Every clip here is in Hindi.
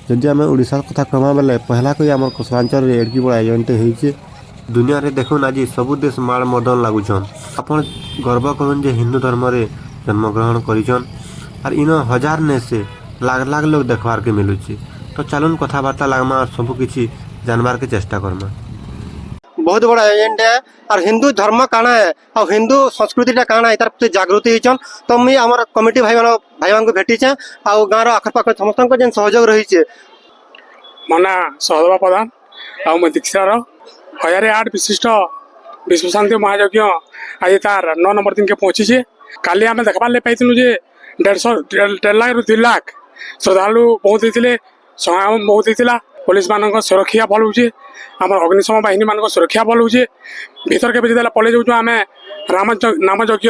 जदि आम ओडिशा कथा कहमा बेले पहला कोई आम कोसलांचल एडकी बड़ा एजेंट होइए दुनिया रे देखुन आज सबु देश माड़ मदन लागुछन आपण गर्व करन जे हिंदू धर्म रे जन्मग्रहण करिछन और इन हजार ने से लाख लाख लोग देखबार के मिलुची। तो चलुन कथबार्ता लगमा और सब किसी जानबार के चेष्टा करमा। बहुत बड़ा एजेंट है और हिंदू धर्म काना है और हिंदू संस्कृति काना है तार प्रति जागृति होइछन। तो मुई हमर कमिटी भाई को भेटिछे और गाँव आखपाख समस्त जेन सहयोग रही मना सहदेव प्रधान आ दीक्षार 1008 विशिष्ट विश्व शांति महायज्ञ आज तार 9 नंबर दिन के पहुंची। काली आम देखबार पाइलु जे 1.5 लाख रु 2 लाख श्रद्धालु बहुत होते सहायम बहुत होता। पुलिस मान सुरक्षा भल हो आम अग्निशम बाहिनी मान सुरक्षा भल हो भीतर के जिते पलि जाऊँ आम नामयज्ञ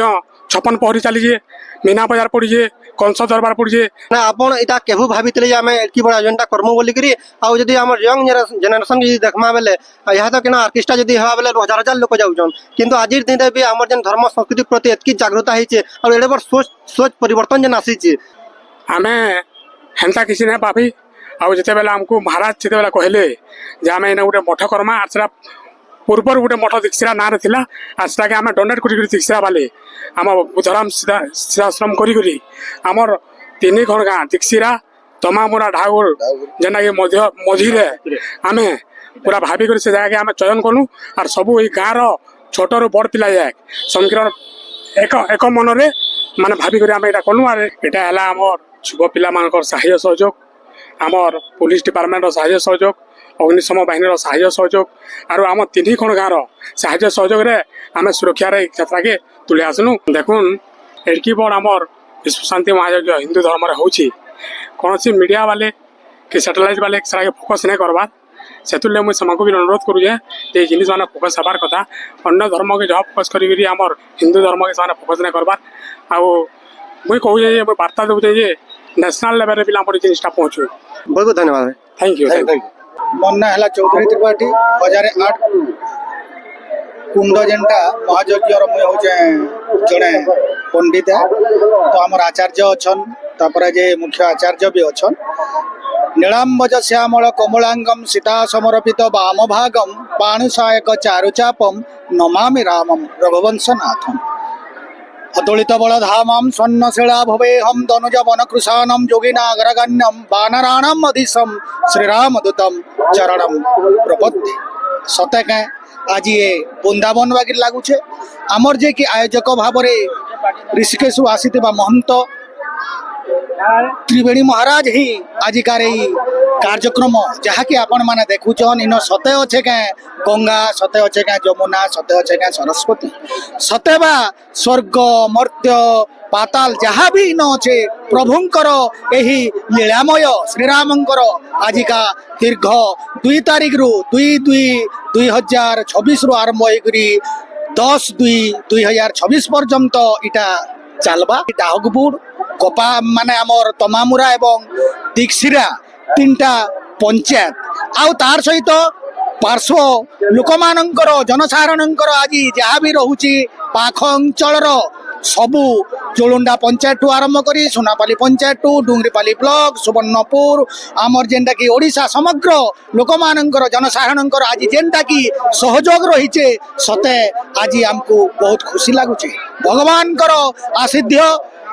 56 पहरी चलीजे मीना बजार पड़े कंस दरबार पड़े ना आपण इटा केहू भावितले जे आमे एटकी बड़ा एजेंटा करमु बोली करी आ जदी हमर यंग जनरेशन जदी देखमा बेले यहाँ तो केना आर्केस्ट्रा जदी हवा बेले हजार हजार लोक जाउछन किंतु आज दिन भी हमर जन धर्म संस्कृति प्रति एतकी जागरूकता हिचे और एडे बार सोच परिवर्तन जन आसीचे आमे हेंता किसी ना भाभी आउ जिते बेला हमको महाराज जिते बेला कहले जे आमे एने गोटे मठ करमा आर पूर्वर गोटे मठ दीक्षिरा ना थिला आर सेटाके आमे डोनेट करी दीक्षिरा वाले आम बुधराम सीधाश्रम करी आमर 3 घर गाँ दीक्षिरा तमामुरा ढागुर जेना कि मझीरे आमे पूरा भाभी कर से जगह आम चयन कलु आर सबू ये गाँव रो छोट रू बड़ पिला जाए समीकरण एक मन रे माने भाभी कर आम एटा कलु आर एटा हला आमर युवा पिला मानकर सहाय्य सहयोग आमर पुलिस डिपार्टमेंट सहाय्य सहयोग अग्निशम बाहिनी सहाय्य सहयोग और आम 3 खंड गाँव सहाय्य सहयोग रे आम सुरक्षा यात्रा के तुले आसनु। देखुन एडकी बड़ आमर विश्व शांति महायज्ञ हिंदू धर्म होची कौन सी मीडिया वाले कि सैटेलाइट वाले सेटा फोकस नहीं करवार से मुझे समको भी अनुरोध करूँ जे जिन मैंने फोकस हबार कथा अन्य धर्म के जहाँ फोकस करी आमर हिंदू धर्म के से फोकस नहीं करवार मुई कहूँ मुझे बार्ता दूचे जे नेशनल लेवल भी आम जिनटा पहुँचू। बहुत बहुत धन्यवाद। Thank you. मोर ना है चौधरी त्रिपाठी 1008 कुंड जेनटा महायज्ञ मुझे हूँ जड़े पंडित है तो आमर आचार्य अच्छन तापर जे मुख्य आचार्य भी अच्छन नीलांबज श्यामल कमलांगम सीता समर्पित वाम भागम पाणुसायक चारुचापम नमामि रामम रघुवंशनाथम अतुलित बलधामम स्वर्णशिला भवेहम दनुज वन कृशानम योगिना अग्रगण्यम वानराणम अधिशम श्रीरामदूतम चरणम प्रपत्ति सते कह आज ये वृंदावन बागिर लगुचे आमर जे कि आयोजक भाव ऋषिकेश आसीथिबा महंत त्रिवेणी महाराज ही आजिकार कार्यक्रम जहाँ कि आपण मैंने देखुचन इन सते अच्छे क्या गंगा सते अच्छे क्या जमुना सते अच्छे क्या सरस्वती सते बा स्वर्ग मर्त्य पाताल जहाँ भी इन अच्छे प्रभुंकर यही लीलामय श्रीरामंकर आजिका दीर्घ 2 तारीख रु 2/2/2026 रु आरंभ होकर 10/2/2026 पर्यंत इटा चलबा डाहकपुर कोपा माने आमर तमामुरा एवं दीक्षिरा 3टा पंचायत आउ तार सहित पार्श्व लोक मानकर जनसाधारणकर आज जहाँ भी रोची पाख अंचल सबू चोलुंडा पंचायत आरंभ करी सोनापाली पंचायत डुंगरीपाली ब्लॉक सुवर्णपुर आमर जेनटा कि ओडिशा समग्र लोक मानकर जनसाधारणकर आज जेनटा कि सहयोग रही सते आज आमको बहुत खुशी लगुचे भगवान आसिध्य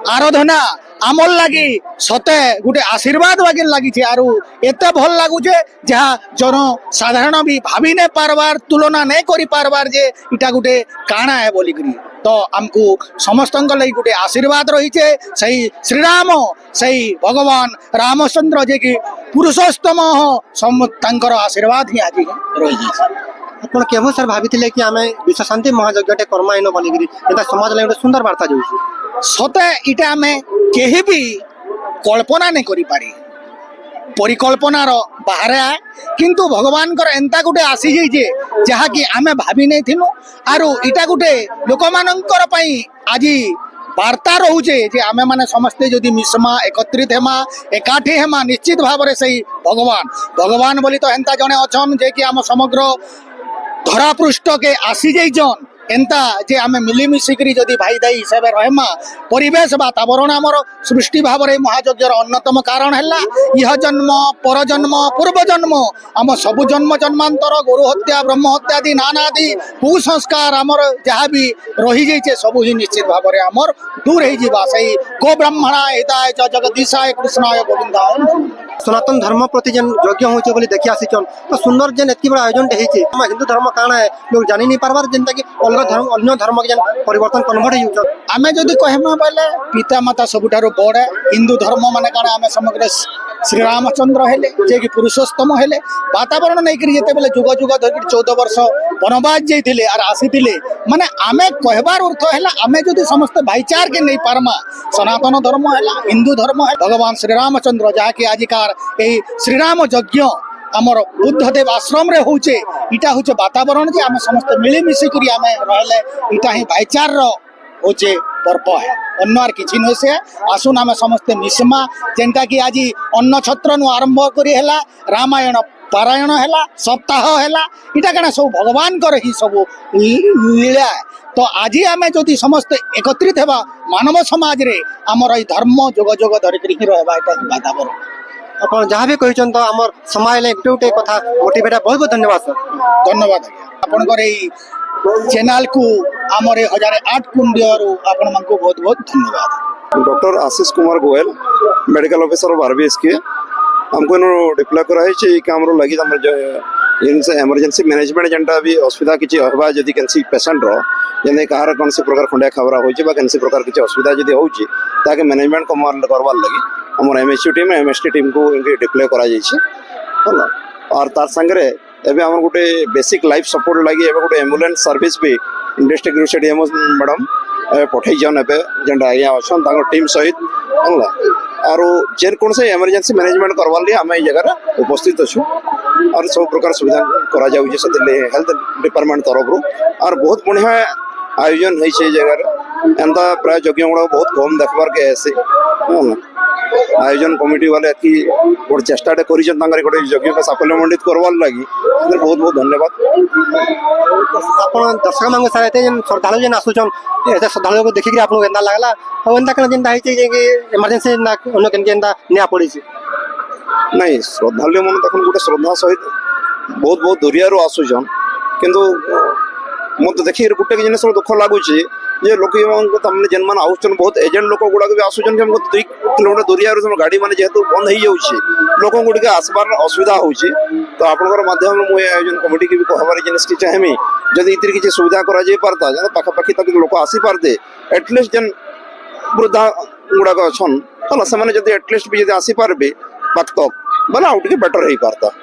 आराधना आमर लगी सते गोटे आशीर्वाद बागे लगी आरु एते भल लगुचे जहाँ जन साधारण भी भाभी नहीं पारबार तुलना नहीं करी पारबार जे इटा गोटे काना है बोलिकी तो आमको समस्त लगी गोटे आशीर्वाद रही सही श्रीराम सही भगवान रामचंद्र जे कि पुरुषोत्तम तांकर आशीर्वाद ही आज रही आपण केवल सर भाभी कि आम विश्व शांति महायज्ञ कर्मा इन बोलिकी समाज लगे गोटे सुंदर वार्ता जाऊँ सते इटा आमे केही भी कल्पना नहीं करी पारी परिकल्पनार बाहर आए किंतु भगवान एंता गोटे आसी जाइए जहाँ कि आमे भाभी नहीं थिनु आरु इटा गोटे लोक मानकर पई आज वार्ता रोचे जे आमे माने समस्ते जदि मिसमा एकत्रित हेमा एकाठी हेमा निश्चित भाव में सही भगवान बोली तो एंता जने अछन जे कि आम समग्र धरापृष्ठ के आसी जाइछन एंता जे आमे मिलिमिशिकी जदि भाई दाई हिसाब से रहमा परिवेश वातावरण आमर सृष्टि भाव में महायज्ञर अन्यतम कारण है इह जन्म पर जन्म पूर्व जन्म आम सबु जन्म जन्मांतर गुरु हत्या ब्रह्म हत्या आदि नाना आदि कुसंस्कार आमर जहाँ भी रही जाइए सबू ही निश्चित भाव में आमर दूर हो सही गो ब्राह्मणा हिताय च जगदीशाय कृष्णाय गोविंदाय नमः। सनातन धर्म प्रति जेन यज्ञ होचे बोली देखि आसीचन तो सुंदर जेन एतकी बड़ा आयोजन होइचे हम हिंदू धर्म काना है लोग जानि नहीं पारबार जेनता कि अलग धर्म अन्य धर्म के जेन परिवर्तन कन्वर्ट होउचन आमे जदि कहमा बोले पिता माता सबुठारु बड़ हिंदू धर्म माने काना आमे समग्र श्री रामचंद्र हेले जे कि पुरुषोत्तम हेले वातावरण नहीं करी जेते बेले जुग जुग धरि 14 वर्ष वनवास जाइथिले आर आसीथिले माने आमे कहबार अर्थ हैला आमे जदि समस्त भाईचार के नहीं पारमा सनातन धर्म हैला हिंदू धर्म है भगवान श्री रामचंद्र जहा कि आजिकार एही श्री राम यज्ञ आमर बुद्धदेव आश्रम रे होचे इटा होचे वातावरण जे आमे समस्त मिली मिसी करी आमे रहले इटा ही भाईचार रो होचे पर्व है अन्य आर किछि न से आसुन आमे समस्त मिसमा जेंटा कि आज अन्न छत्र नु आरंभ करी हैला रामायण पारायण हैला सप्ताह हैला इटा कना सब भगवान कर ही सब लीला तो आज आमे जदि समस्त एकत्रित हेबा मानव समाज रे हमर ई धर्म जोग जोग धरि करी रहबा इटा वातावरण अपन जहाँ भी कहछन तो हमर समाज ले गुटे कथा मोटिवेट बहुत बहुत धन्यवाद सर धन्यवाद आपनकर ई चैनल को आमर 1008 कुंडियरु आपन मन को बहुत बहुत धन्यवाद। Doctor Ashish Kumar Goyal medical officer of RBSK हमको इनो डिप्लॉय करा है कि हमरो लगी हमर इनसे इमरजेंसी मैनेजमेंट जेंटा भी असुविधा किछि होबा जदि केनसी पेशेंट रो जने कहार कोनसी प्रकार खंडा खबरा होछि बा केनसी प्रकार किछि असुविधा जदि होछि ताके मैनेजमेंट करवार लगी हमर एमएससी टीम एमएसटी टीम को इनके डिप्लॉय करा जाई छै होला और तार संगरे एबे हमर गुटे बेसिक लाइफ सपोर्ट लगी एबे गुटे एम्बुलेंस सर्विस भी डिस्ट्रिक्ट रिसेडियम मैडम पठै जन एबे जेंटा या अछन ताको टीम सहित होला और जेन कोन से इमरजेंसी मैनेजमेंट करवार लिए हम ए जगह उपस्थित अछु और सब प्रकार सुविधा करा जाउ जे सते हेल्थ डिपार्टमेंट तरफ रो और बहुत बढ़िया आयोजन है से जगह एंता प्राय यज्ञ गुड़ा बहुत कम देखबार के ऐसे होला आयोजन कमिटी वाले की गोटे चेष्टा करिछन तांकर गोटे यज्ञ को साफल्यमंडित करवार लगी बहुत बहुत धन्यवाद। अपन दर्शक मांगे सारे एते जेन श्रद्धालु जेन आसुचन एते श्रद्धालु को देखि कि आपन केनता लागला और एंता कना जेनता है कि इमरजेंसी ना अन्य केन केनता निया पड़ी छी नहीं श्रद्धालु मन तखन गोटे श्रद्धा सहित बहुत बहुत दूरिया रो आसुचन किंतु मत देखि गोटे जिनिस दुख लागुची जे लोक तमने जेन मान आउछन बहुत एजेंट लोक गुडा भी आसुचन कि हमको 2 किलोमीटर दूरिया रो गाड़ी माने जेहेतु बंद हो जाउची लोक गुडी के आसबार असुविधा होउची तो आपनकर माध्यम मु आयोजन कमिटी के भी कहबार जिनिस कि चाहेमी जदि इतिर किछि सुविधा करा जे परता जन पाखा पाखी तक लोक आसी परते एटलीस्ट जन वृद्धा गुडा को छन तला से माने जदि एटलीस्ट भी जदि आसी परबे पाक तक बना आउट के बेटर रही परता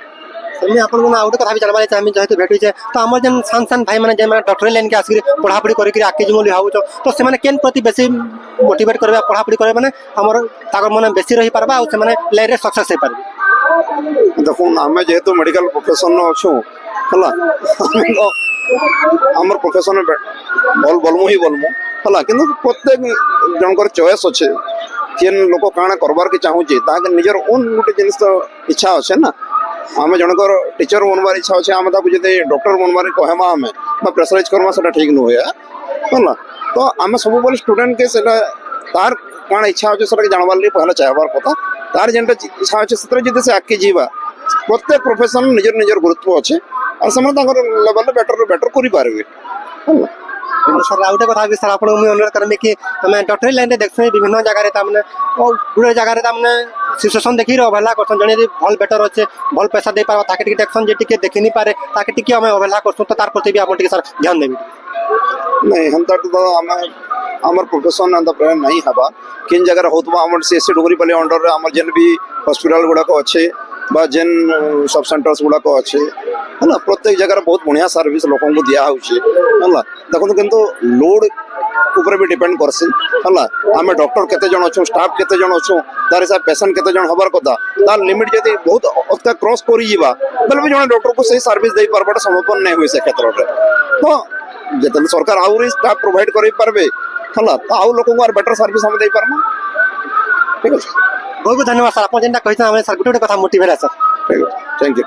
मैं आपन को आउट कथा भी जानबाले चाहे जेहेतु भेटुई छै तो हमर जन सान भाई माने जे डॉक्टर लाइन के आसी पढ़ा पढ़ी करी आके जिमो लिहाउ तो से माने केन प्रति बेसी मोटिवेट करबा पढ़ा पढ़ी करे माने हमर ताकर माने बेसी रही परबा और से माने लाइन रे सक्सेस हे परबे देखो हमें जेहेतु मेडिकल प्रोफेशन न अछु हला हमर प्रोफेशन बलमु ही बलमु हला किंतु प्रत्येक जनकर चॉइस अच्छे जेन लोक काना करबार के चाहू जे ताके निजर ओन गुटे जिनिस तो इच्छा अच्छे ना आम जनकर टीचर बनवार इच्छा अच्छे आम ताकू जदि डॉक्टर बनवार कहमा आम प्रेसराइज करमा सेटा ठीक नुहे है तो आम सब बोले स्टूडेंट के सेटा तार कौन इच्छा अच्छे सेटा जानवार लिए पहले चाहबार कथा तार जेनटा इच्छा अच्छे से जदि से आगे जीवा प्रत्येक प्रोफेशन निजर निजर गुरुत्व अच्छे और से लेवल बेटर बेटर करि पारबे सर आउटे कथा भी सर आपन मुई अनुरोध करमे कि हमें डॉक्टरी लाइन रे देखछे विभिन्न जगह रे तामने और गुडे जगह रे तामने सिचुएशन देखि रो अवहेला करछन जने भल बेटर होचे भल पैसा दे पाबा ताके टिके देखछन जे टिके देखि नि पारे ताके टिके हमें अवहेला करछन तो तार प्रति भी आपन टिके सर ध्यान देबी नहीं हम तो आमर प्रोफेशन अंत प्राय नहीं हबा किन जगह होतबा हमर सीएससी डोगरी पले अंडर रे हमर जेन भी हॉस्पिटल गुडा को अच्छे बा जेन सब सेंटर्स गुडा को अच्छे है ना प्रत्येक जगह बहुत बढ़िया सर्विस लोक को दिया होउछे हला देखो किंतु लोड ऊपर भी डिपेंड करसी हला आमे डॉक्टर केते जण अछु स्टाफ केते जण अछु तार हिसाब पेशेंट केते जण हबार कथा तार लिमिट जदी बहुत अत्ता क्रॉस करी जीवा बल भी जण डॉक्टर को सही सर्विस देई परबटा संभव नहीं होई से क्षेत्र रे तो जतन सरकार आउरी स्टाफ प्रोवाइड करि परबे हला तो आउ लोक को बेटर सर्विस हम देई परना ठीक है बहुत बहुत धन्यवाद सर आप जेनटा कहिता हमें सर गुटे कथा मोटिवेट है सर ठीक है थैंक यू।